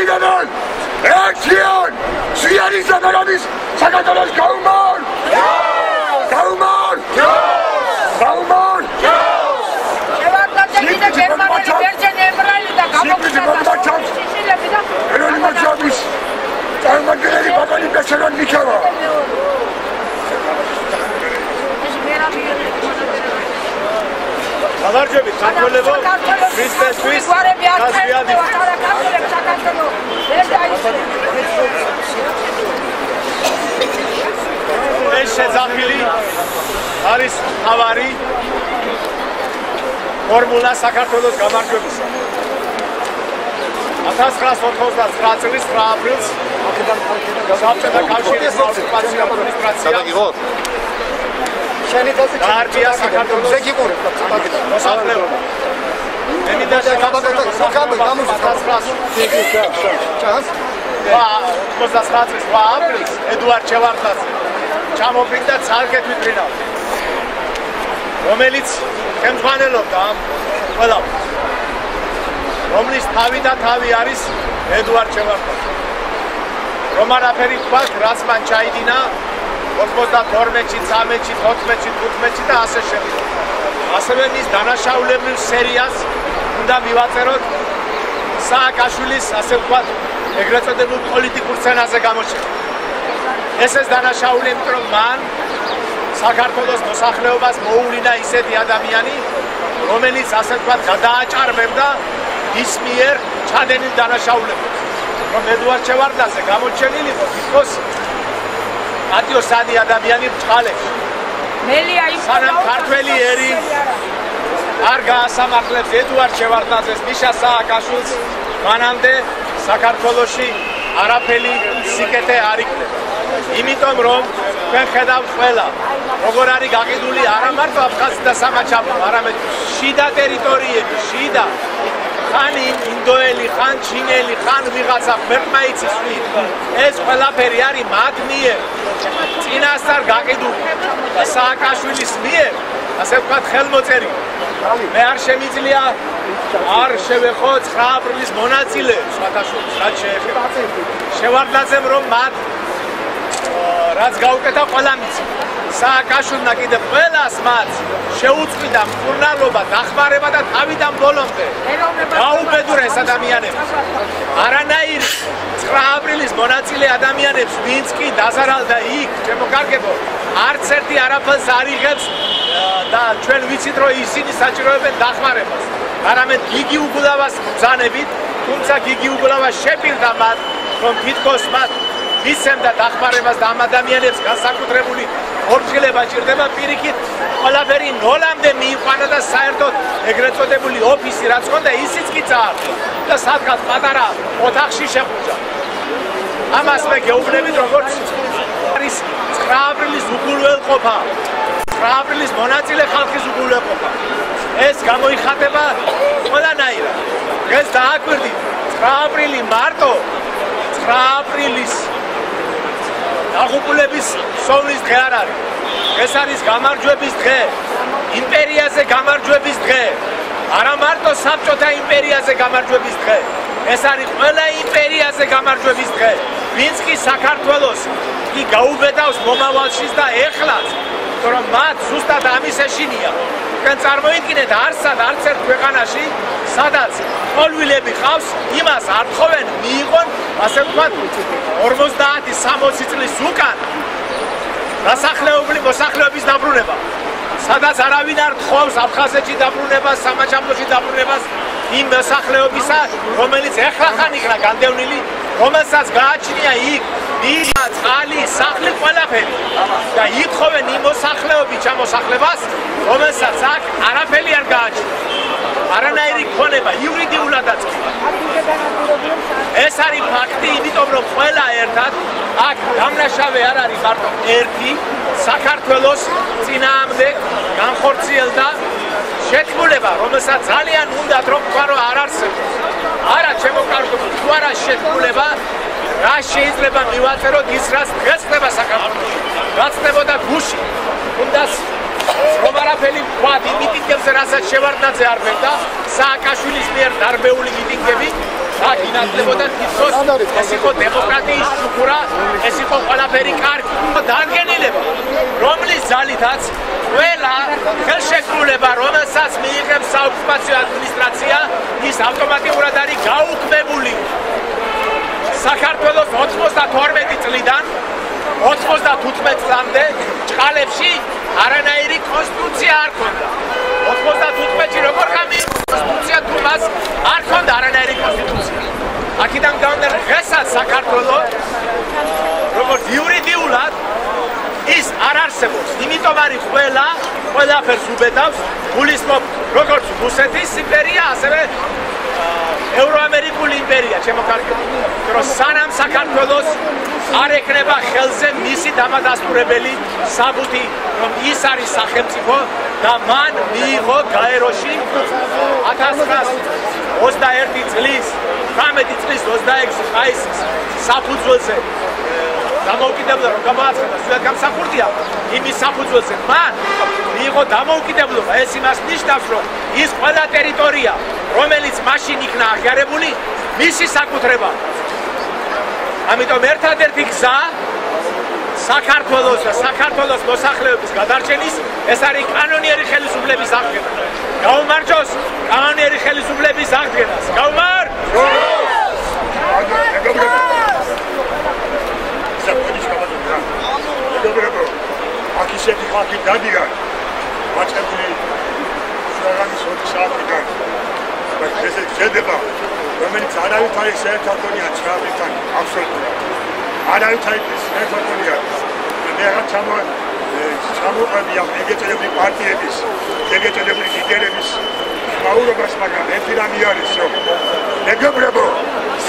Idemon! Reaktion! Zwianis Zagorovis! Sakatolos Kaumon! Kaumon! Kaumon! გამარჯვებით საქართველო ქრისტესთვის გასვიადი ეს შეძახილი არის ავარი ფორმულა საქართველოს გამარჯვებისა 1999 წლის 9 აპრილს საბჭოთა კავშირის ოკუპაციის ადმინისტრაცია Ardia საქართველოს ზეგიყურებ მოსახლეობა. ემინდა საქართველოს მოსახლეობა 1999 წლის 8 აპრილს ედუარდ ჩევარდნაძე ჩამოფრინდა ცალკეთ ვიტრინავ. რომელიც ხელმძღვანელობდა ამ ყველაფერს. რომლის თავი და თავი არის ედუარდ ჩევარდნაძე. რომ არაფერი გვაქვს, რაც მან ჩაიდინა 92-ში, 13-ში, 14-ში, 15-ში და ასე შემდეგ. ასევე მის დანაშაულებრივ სერიას უნდა მივაწეროთ სააკაშვილის, ასე ვთქვათ, ეგრეთ წოდებულ პოლიტიკურ სცენაზე გამოჩენა. ეს დანაშაული, იმიტომ რომ მან საქართველოს მოსახლეობას მოუვლინა ისეთი ადამიანი, რომელიც ასე ვთქვათ, გადააჭარბებდა ის მიერ ჩადენილ დანაშაულებას. რომ ედუარდ ჩევარდნაძე გამოჩენილიყო თითქოს ატიოსადი ადამიანი ბჭყალებში. სანამ ქართველი ერი არ გაასამართლებს ედუარდ ჩევარდნაძეს, მიშა სააკაშვილს, მანამდე საქართველოში არაფერი სიკეთე არ იქნება. იმიტომ რომ ჩვენ ხედავთ ყველა, როგორ არის გაყიდული არა მარტო აფხაზეთი და სამაჩაბლო, არამედ შიდა ტერიტორიები, შიდა ხან ინდოელი, ხან ჩინელი, ხან ვიღაცა ღმერთმა იცის ვინ. ეს ყველაფერი არის მათ მიერ წინასწარ გაყიდული და სააკაშვილის მიერ, ასე ვთქვათ, ხელმოწერილი. მე არ შემიძლია არ შევეხო 9 აპრილის მონაწილეებს საათაშორის, რაც შეეხება შევარდნაძემ, რომ მათ რაც გაუკეთა ყველა მიცი. სააკაშვილმა კიდევ ყველას მათ შეუწყვიტა მკურნალობა, დახმარება და თავიდან ბოლომდე გაუბედურეს ადამიანებს. არანაირი 9 აპრილის მონაწილე ადამიანებს, ვინც კი დაზარალდა იქ, ჩემო კარგებო, არც ერთი არაფერს არ იღებს და ჩვენ ვიცით, რომ ისინი საჭიროებენ დახმარებას. არამედ გიგი უგულავას ბრძანებით, თუმცა გიგი უგულავა შეპირდა მათ, რომ თითქოს მათ მისცემდა დახმარებას და ამ ადამიანებს განსაკუთრებული ორჩილება ჭირდება პირიქით ყველაფერი ნოლამდე მიიყვანა და საერთოდ ეგრეთ წოდებული ოფისი რაც ჰქონდა ისიც კი წაართვა და სადღაც პატარა ოთახში შეხვდა. ამას მე გეუბნებით როგორც არის 9 აპრილის უგულველყოფა, 9 აპრილის მონაწილე ხალხის უგულველყოფა. ეს გამოიხატება ყველანაირად. დღეს დააკვირდით 9 აპრილი მარტო 9 აპრილის დაღუპულების სოვლის დღე არ არის. ეს არის გამარჯვების დღე, იმპერიაზე გამარჯვების დღე. არა მარტო საბჭოთა იმპერიაზე გამარჯვების დღე. ეს არის ყველა იმპერიაზე გამარჯვების დღე. ვინც კი საქართველოს კი გაუბედავს მომავალშიც და ეხლაც, რომ მათ ზუსტად ამის ეშინია. თქვენ წარმოიდგინეთ არსად არც ერთ ქვეყანაში, სადაც პოლვილები ყავს, იმას არ თხოვენ მიიღონ, ასე ვთქვათ, 50-60 წლის უკან მოსახლეობის დაბრუნება. სადაც არავინ არ თხოვს აფხაზეთში დაბრუნებას, სამაჩაბლოში დაბრუნებას იმ მოსახლეობისა, რომელიც ეხლა ხან იქნა განდევნილი, რომელსაც გააჩნია იქ მინდა, წყალი, სახლი, ყველაფერი. და ითხოვენ იმ მოსახლეობის ჩამოსახლებას, რომელსაც აქ არაფერი არ გააჩნია. არანაირი ქონება, იურიდიულადაც კი. ეს არის ფაქტი, იმიტომ რომ ყველა ერთად აქ დამნაშავე არ არის მარტო ერთი საქართველოს წინააღმდეგ განხორციელდა შეთქმულება, რომელსაც ძალიან უნდათ რომ თქვა რომ არ არსებობს. არა, ჩემო კარგო, თუ არა შეთქმულება, რა შეიძლება მივაწეროთ ის რაც დღეს ხდება საქართველოში. რაც ხდებოდა გუში. უნდა რომ არაფერი ვთქვათ იმ მიტინგებზე, რასაც შევარდნაძე არ ფერდა, სააკაშვილის მიერ დარბეული მიტინგები, საგინათლებოდა თითქოს ეს იყო დემოკრატიის შუქურა, ეს იყო ყველაფერი კარგი. დადგენილება, რომლის ძალითაც ყველა ხელშეკრულება, რომელსაც მიიღებს საოკუპაციო ადმინისტრაცია, ის ავტომატურად არის გაუქმებული. საქართველოს 92 წლიდან 95 წლამდე ჭყალებში არანაირი კონსტიტუცია არ ქონდა. 95-ში როგორ გამიიღო კონსტიტუცია, თუ მას არ ქონდა არანაირი კონსტიტუცია. აქედან გამომდინარე, დღესაც საქართველოს როგორც იურიდიულად ის არ არსებობს. იმიტომ არის ყველაფერს უბედავს, გულისხმობ როგორც რუსეთის იმპერია, ასევე ევროამერიკული იმპერია, შემოკარგებული. რომ სანამ საქართველოს არ ექნება ხელზე მისი დამადასტურებელი საბუთი, რომ ის არის სახელმწიფო და მან მიიღო გაეროში 1921 წლის 18 წლის 26 მაისის საფუძველზე დამოუკიდებლობა, რომ გამოაცხადა სულად გამსახურდია, იმის საფუძველზე მან მიიღო დამოუკიდებლობა. ეს იმას ნიშნავს, რომ ის ყველა ტერიტორია, რომელიც მაშინ იქნა აღიარებული, მისი საკუთრება. ამიტომ ერთადერთი გზა საქართველოს და საქართველოს მოსახლეობის გადარჩენის ეს არის კანონიერი ხელისუფლების აღდგენა. გაუმარჯოს კანონიერი ხელისუფლების აღდგენას. აქ ისეთი ხალხი დადიან, მაჩებული შუაღამის 20 საათიდან. ეს შედება, რომელიც არავით არის საერთაშორისო ჩავრიდან აბსოლუტურად. არავით არის საერთაშორისო. მე რა ჩამოყალიბდა ეგეწელებული პარტიების, ეგეწელებული ლიდერების მაურობას, მაგრამ ერთი რამე არის, რომ მეგობრებო,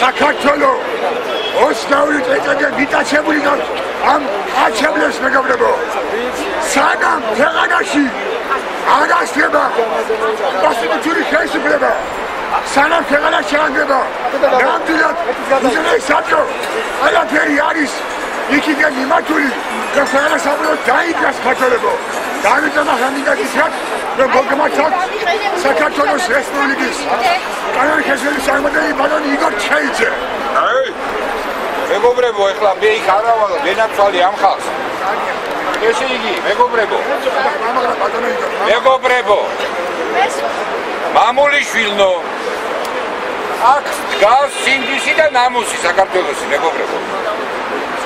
საქართველოს 22 წელიწადზე მიტაცებული გაქვს ამ არჩევნებს, მეგობრებო. სანამ ქვეყანაში არ ასწრება კონსტიტუციური ხელისუფლება, სანამ ქვეყანაში არ აღება ნამდვილად უზენაეს საბჭო, ყველაფერი არის იქიდან მიმართული, რომ ქვეყანა საბოლოოდ დაიდგას საქართველოს. და ამიტომ ახლა გითხრათ, რომ მოგმართოთ საქართველოს რესპუბლიკის კანონიერი ხელისუფლების წარმომადგენელი ბატონი იგორ ჩხეიძე. მეგობრებო, ეხლა მე იქ არავალ ვენაცვალე ამ ხალხს. ესე იგი, მეგობრებო, მამულიშვილნო, აქ დგას სინდისი და ნამუსი საქართველოსი, მეგობრებო.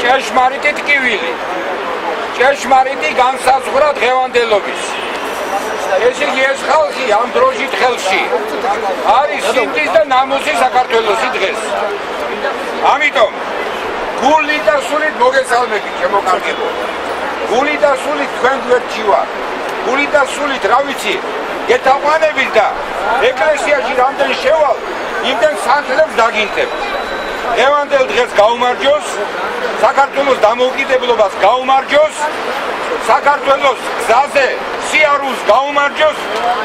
ჭეშმარიტი ტკივილი, ჭეშმარიტი განსაზღვრა დღევანდელობის. ესე იგი, ეს ხალხი ამ დროშით ხელში არის სინდის და ნამუსი საქართველოსი დღეს. ამიტომ გული და სულით მოგესალმებით, შემოკარგებო. გული და სულით თქვენ გვერდში ვარ. გული და სულით, რა ვიცი, გეთაყვანებით და ეკლესიაში რამდენ შევალ, იმდენ სანთლებს დაგინტებ. დღევანდელ დღეს გაუმარჯოს, საქართველოს დამოუკიდებლობას გაუმარჯოს, საქართველოს გზაზე სიარულს გაუმარჯოს,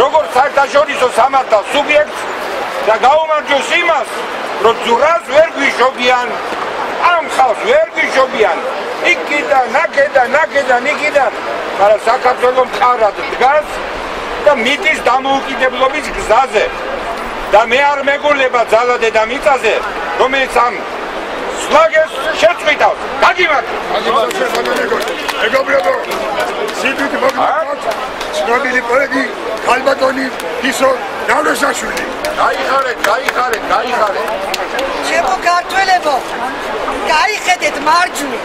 როგორც საერთაშორისო სამართალ სუბიექტს და გაუმარჯოს იმას, რომ ძურას ვერ გვიშობიან, ამ ხალხს ვერ გვიშობიან, იქიდან, აქედან, იქიდან, მაგრამ საქართველო მყარად დგას და მიდის დამოუკიდებლობის გზაზე. და მე არ მეგულება ძალა დედამიწაზე, რომელიც ამ სლაგეს შეწყვიტავს. გაგიმართლეთ. მეგობრებო, სიდით მოგმართოთ ცნობილი პოეტი ქალბატონი ისო ნავროზაშვილი. გაიხარეთ. ჩემო ქართველებო, გაიხედეთ მარჯვნივ,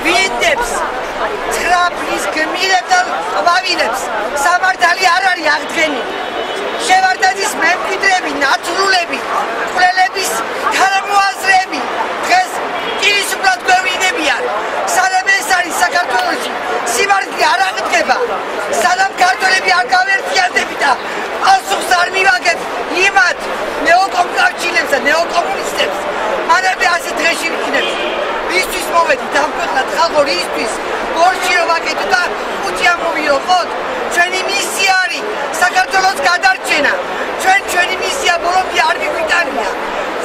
ვინდებს, ცხრაფლის გმირებს და ყვავილებს, სამართალი არ არის აღდგენილი. შევარდაძის მემკვიდრები, ნაცრულები, მკვლელების თანამოაზრეები დღეს პირისუფლად გვევლინებიან. სანამ ეს არის საქართველოში, სიმართლე არ აღდგება. სანამ ქართველები არ გავერთიანდებით და პასუხს არ მივაგებთ იმათ ნეოკომკავშირებს და ნეოკომუნისტებს, მანამდე ასე დღეში ვიქნებით. ისთვის მოვედით ამ ქვეყნად ხალხო, ისთვის ბორჩი რომ ვაკეთოთ და ხუთი ამოვიოხოთ. ჩვენი მისია არის საქართველოს გადარჩენა. ჩვენი მისია ბოლომდე არ მიგვიტანია.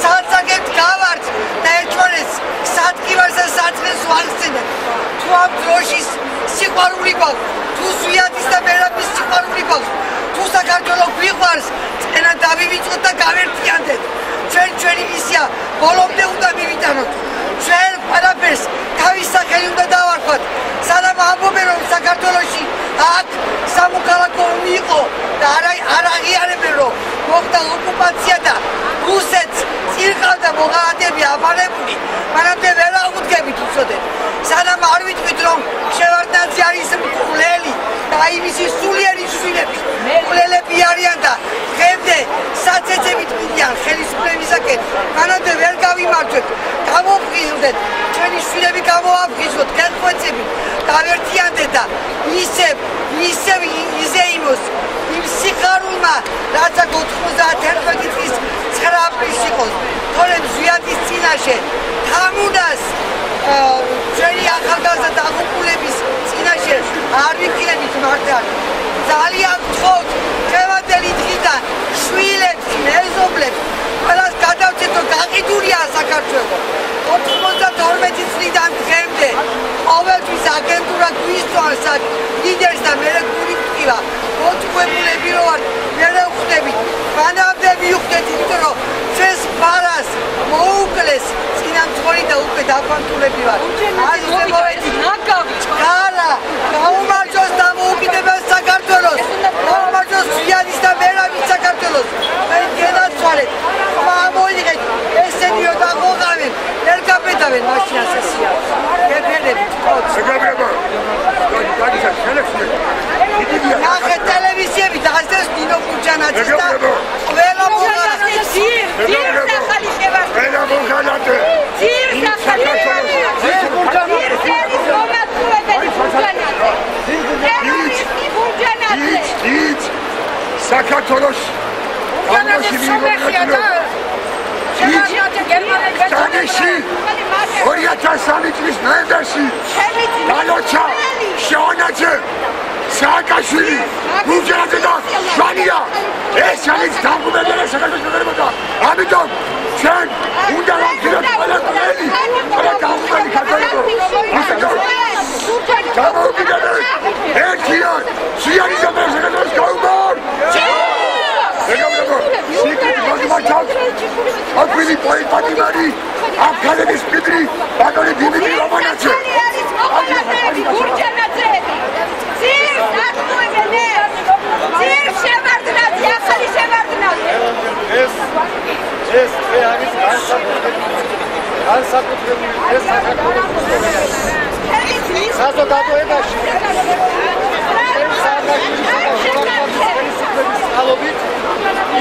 სალსაგებთ გავართ და ერთმანეთს სადგივარს და საწყეს ვახსენებთ. თუ ამ დროშის სიყვარული გვაქვს, თუ ზვიადის და მერაბის სიყვარული გვაქვს, თუ საქართველო გვიყვარს, წენა დავივიწყოთ და გავერთიანდეთ. ჩვენი მისია ბოლომდე უნდა მივიტანოთ. ჩვენ ყველაფერს თავის სახელი უნდა დავარქვათ. სანამ ამბობენ რომ საქართველოში აქ სამოქალაქო ომი იყო და არ აღიარებენ რომ მოხდა ოკუპაცია და რუსეთს წირყავდა მოღალატეები აფარებული, მანამდე ვერ აღვდგებით უცოდეთ. სანამ არ ვიტყვით რომ შევარდნაძე არის მკვლელი და იმისი სულიერი შვილები მკვლელები არიან და დღემდე საცეცებით მიდიან ხელისუფლებისაკენ, მანამდე ვერ გავიმარჯვებთ, გამოვყიზდეთ, ჩვენი შვილები გამოავყიზოთ, გერხვეწები, გავერთიანდეთ და ისევ იზეიმოს იმ სიხარულმა, რაც აქ 91 წლის 9 აპრილს იყო, თორემ ზვიადის წინაშე თამუნას ჩვენი ახალგაზრდა დაღუპულების წინაშე არ ვიკირებით მართალი. ძალიან გთხოვთ, დღევანდელი დღიდან შვილებს, მეზობლებს ყველას გადავწეთ, რომ გაყიდულია საქართველო. 92 წლიდან დღემდე ყოველთვის აგენტურა გვისწვავს აქ ლიდერს და მე გული ვტკივა. მოთხოვებულები რო ვართ, მე ვხვდებით. მანამდე მივხვდეთ, იმიტომ რომ ჩვენს ბარას მოუკლეს წინამძღოლი და უკვე დაქვანტულები ვარ. ასე მოვედი გალა, გაუმარჯოს და მოუკიდებელ საქართველოს. გაუმარჯოს ზვიადის და მერაბის საქართველოს. მე გენაცვალეთ. მოიგეთ ესენი რომ დაღოღავენ, ვერ გაბედავენ მაშინ ასესია. გეფერდებით ხოც. შეგაბრება. გაგისა ხელებში. ნახე ტელევიზიები და ასდეს დინო გურჯანაძის და ყველა მოღალატე. ძირ სახალი შევარდა. ყველა მოღალატე. ძირ სახალი საქართველოს სტანეში 2003 წლის ნოემბერში დალოჩა შევანაძე სააკაშვილი გურჯანაძე და შვანია ეს არის დამღუპებელი საქართველოსა. ამიტომ ჩვენ უნდა ვამქროთ ყველა ყველი ყველა დამღუპებელი საქართველოს. გამოვიდეთ ერთიან ზვიადის და საქართველოს გაუმარჯ. აკვილი პოეტი აფხაზეთის პიტრი ბატონი დიმიტრი რომანაძე გურჯანაძე ძირ დაგმოვებენე ძირ შევარდნაძე ახალი შევარდნაძე ეს არის განსაკუთრებული ეს საქართველოს საზოგადოებაში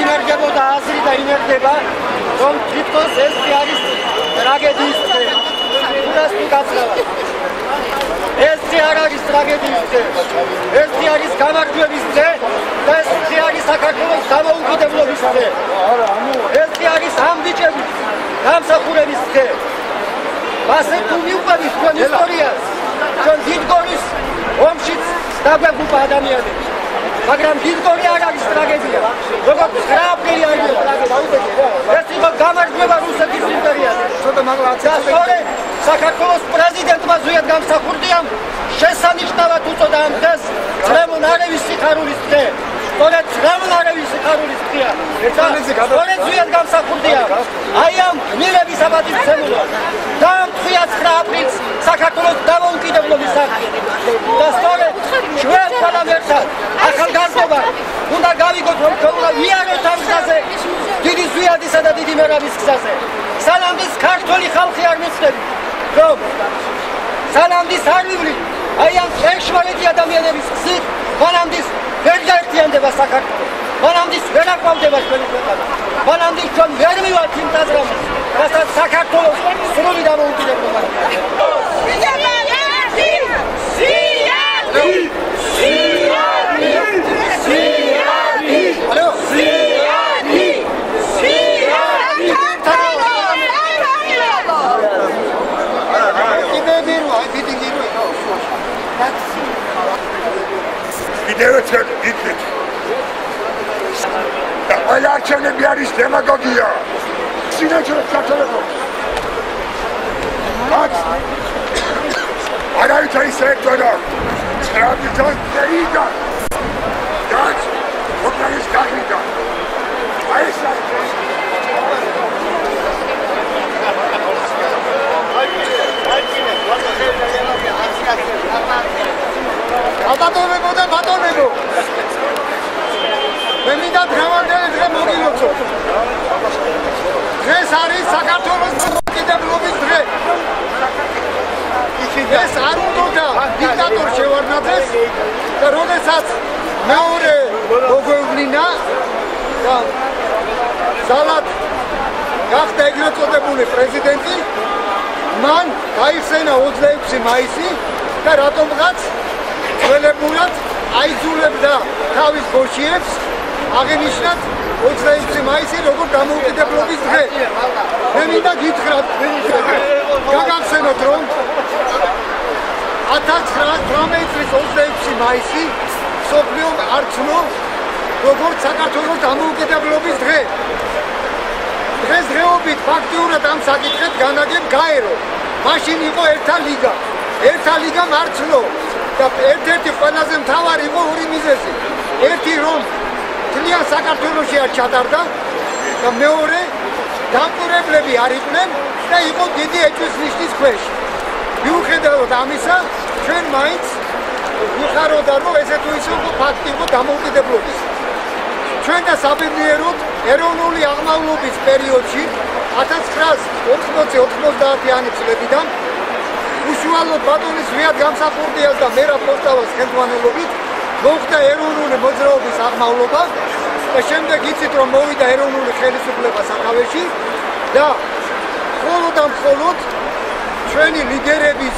ინერგებოდა აზრი და ინერგება რომ თვითონ ეს არის ტრაგედიის წე. თუნდაც თუ გაცრავა. ეს არ არის ტრაგედიის წე. ეს არის გამარჯვების წე და ეს არის საქართველოს დამოუკიდებლობის წე. ეს არის ამბიჭების დამსახურების წე. ასე თუ მიუყვებით თქვენ ისტორიას, ჩვენ დიდგორის ომშიც დაგვეგუპა ადამიანები. მაგრამ დიდგორი არ არის ტრაგედია. როგორც 9 აპრილი არის ტრაგედია. ეს იყო გამარჯვება რუსეთის იმპერიაზე. და სწორედ საქართველოს პრეზიდენტმა ზვიად გამსახურდია შესანიშნავად უწოდა ამ დღეს წრემონარევის სიხარულის დღე. სწორედ წრემონარევის სიხარულის დღეა. სწორედ ზვიად გამსახურდია აი ამ გმირების აპატივცემულობას. დაამტყვია 9 აპრილს საქართველოს დამოუკიდებლობის აქტი. და სწორედ ჩვენ ყველამ ერთად ახალგაზრდობა უნდა გავიგოთ რომ უნდა ვიაროთ ამ გზაზე დიდი ზვიადისა და დიდი მერაბის გზაზე. სანამდის ქართული ხალხი არ მიცდები რომ სანამდის არ ვივლით აი ამ ერთმანეთი ადამიანების გზით მანამდის ვერ გაერთიანდება საქართველო. მანამდის ვერ აყვავდება ჩვენი ქვეყანა. მანამდის ჩვენ ვერ მივართ იმ დაზრამას რასაც საქართველოს სრული დამოუკიდებლობა. ვიდეოთელ იქნეთ და ყველა არჩევნები არის დემაგოგია. სინაჩვენებს საქართველოს აქ არავის არის საერთოდ ცრავიდან წერიდან და ოქრონის გაგრიდან აი ეს არის საქართველოს დამოუკიდებლობის დღე. ეს არ უნდა დიქტატორ შევარდნაძეს და როდესაც მეორე მოგვევლინა და ზალად გახდა ეგრეთ წოდებული პრეზიდენტი, მან გაიხსენა 26 მაისი და რატომღაც ძველებურად აიძულებდა თავის ბოშიებს აღინიშნათ 26 მაისი როგორც დამოუკიდებლობის დღე. მე მინდა გითხრათ, გაგახსენოთ რომ 1918 წლის 26 მაისი მსოფლიომ არ ცნო როგორც საქართველოს დამოუკიდებლობის დღე. დღესდღეობით ფაქტიურად ამ საკითხად განაგებ გაერო. მაშინ იყო ერთა ლიგა. ერთა ლიგამ არ ცნო და ერთ-ერთი ყველაზე მთავარი იყო ორი მიზეზი. ერთი რომ თლიან საქართველოში არ ჩატარდა და მეორე დამკვირვებლები არ იყვნენ და იყო დიდი ეჭვის ნიშნის ქვეშ. მიუხედავად ამისა, ჩვენ მაინც ვიხაროდა რომ ესე თუ ისე ფაქტი იყო დამოუკიდებლობის. ჩვენ და საბედნიეროდ ეროვნული აღმავლობის პერიოდში 1980-90-იანი წლებიდან უშუალოდ ბატონის ზვიად გამსახურდიას და მერაბ მოსტავას ხელმძღვანელობით მოხდა ეროვნული მოძრაობის აღმავლობა და შემდეგ იცით რომ მოვიდა ეროვნული ხელისუფლება სათავეში და მხოლოდ ჩვენი ლიდერების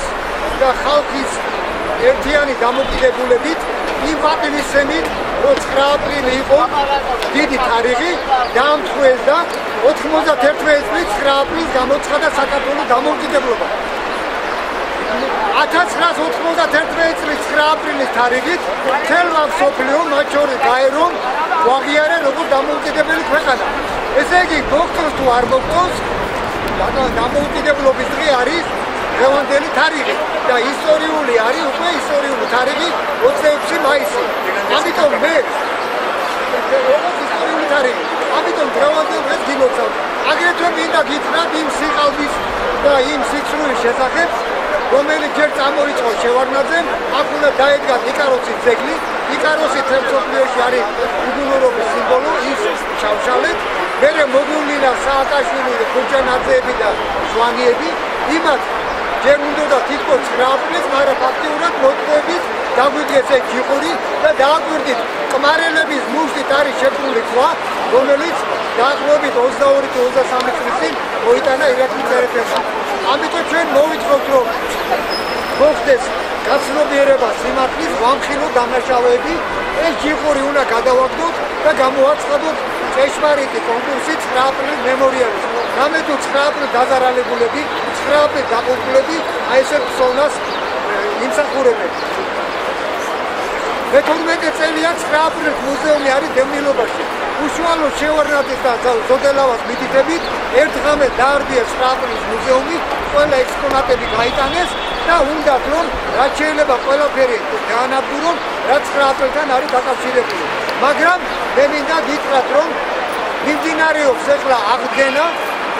და ხალხის ერთიანი დამოკიდებულებით იმ პატივისცემით რომ 9 აპრილი იყო დიდი თარიღი დაამტყუეს და 91 წლის 9 აპრილს გამოცხადა საქართველოს დამოუკიდებლობა. 1991 წლის 9 აპრილის თარიღით მთელმა მსოფლიომ მათ შორის გაერომ გვაღიარა როგორც დამოუკიდებელი ქვეყანა. ესე იგი მოხდეს თუ არ მოხდეს დამოუკიდებლობის დღე არის დღევანდელი თარიღი და ისტორიული არის უკვე ისტორიული თარიღი 26 მაისი. ამიტომ მე ისტორიული თარიღი. ამიტომ დღევანდელ დღეს გილოცავ. აგრეთვე მინდა გითხრათ იმ სიყალბის და იმ სიცრუის შესახებ, რომელიც ჯერ წამოიწყო შევარდნაძემ, ახლა დაედგა იკაროსის ძეგლი. იკაროსი თემსოფლიოში არის უგუნურობის სიმბოლო, ის ჩავშალეთ. მერე მოგვივლინა სააკაშვილი, ხურჯანაძეები და ჟვანიები. იმათ ჯერ უნდა თითქოს 9 აპრილს, მაგრამ ფაქტიურად მოწყვებით დაგვიდგეს ეს ჯიყური და დააკვირდით კმარელების მუშტით არის შექმნილი ქვა, რომელიც დაახლოებით 22-23 წლის წინ მოიტანა ირაკლი წერეთელმა. ამიტომ ჩვენ მოვიწყოთ რომ მოხდეს გაცნობიერება სიმართლის ვამხილო დამნაშავეები, ეს ჯიყური უნდა გადავაგდოთ და გამოაცხადოთ ჭეშმარიტი კონკურსი 9 აპრილის მემორიალის. რამე თუ 9 აპრილს დაზარალებულები, 9 აპრილს დაყოფილები, აი ესე ფსოვნას იმსახურებენ. მე-12 წელია 9 აპრილის მუზეუმი არის დევნილობაში. უშუალოდ შევარდნაძის და ზოდელავას მითითებით, ერთ ღამეს დაარბია 9 აპრილის მუზეუმი, ყველა ექსპონატები გაიტანეს და უნდათ რომ რაც შეიძლება ყველაფერი გაანადგურონ, რაც 9 აპრილთან არის დაკავშირებული. მაგრამ მე მინდა გითხრათ რომ მიმდინარეობს ახლა აღდგენა,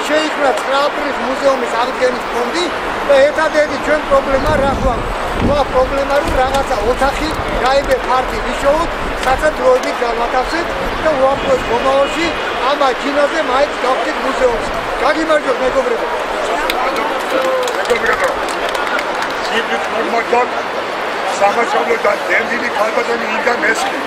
შეიქმნა 9 აპრილის მუზეუმის აღდგენის ფონდი და ერთადერთი ჩვენ პრობლემა რა ხვალ პრობლემა რომ რაღაცა ოთახი გაიგე ფართი ვიშოვოთ, საცდროებით გავათავსეთ და უახლოეს მომავალში ამ აჩინაზე მაინც გავხდით მუზეუმს. გაგიმარჯობთ მეგობრებო. მეგობრებო. სიბრით ფორმატად სამაშობლოდან დემბილი ქალბატონი ინდა მესხი.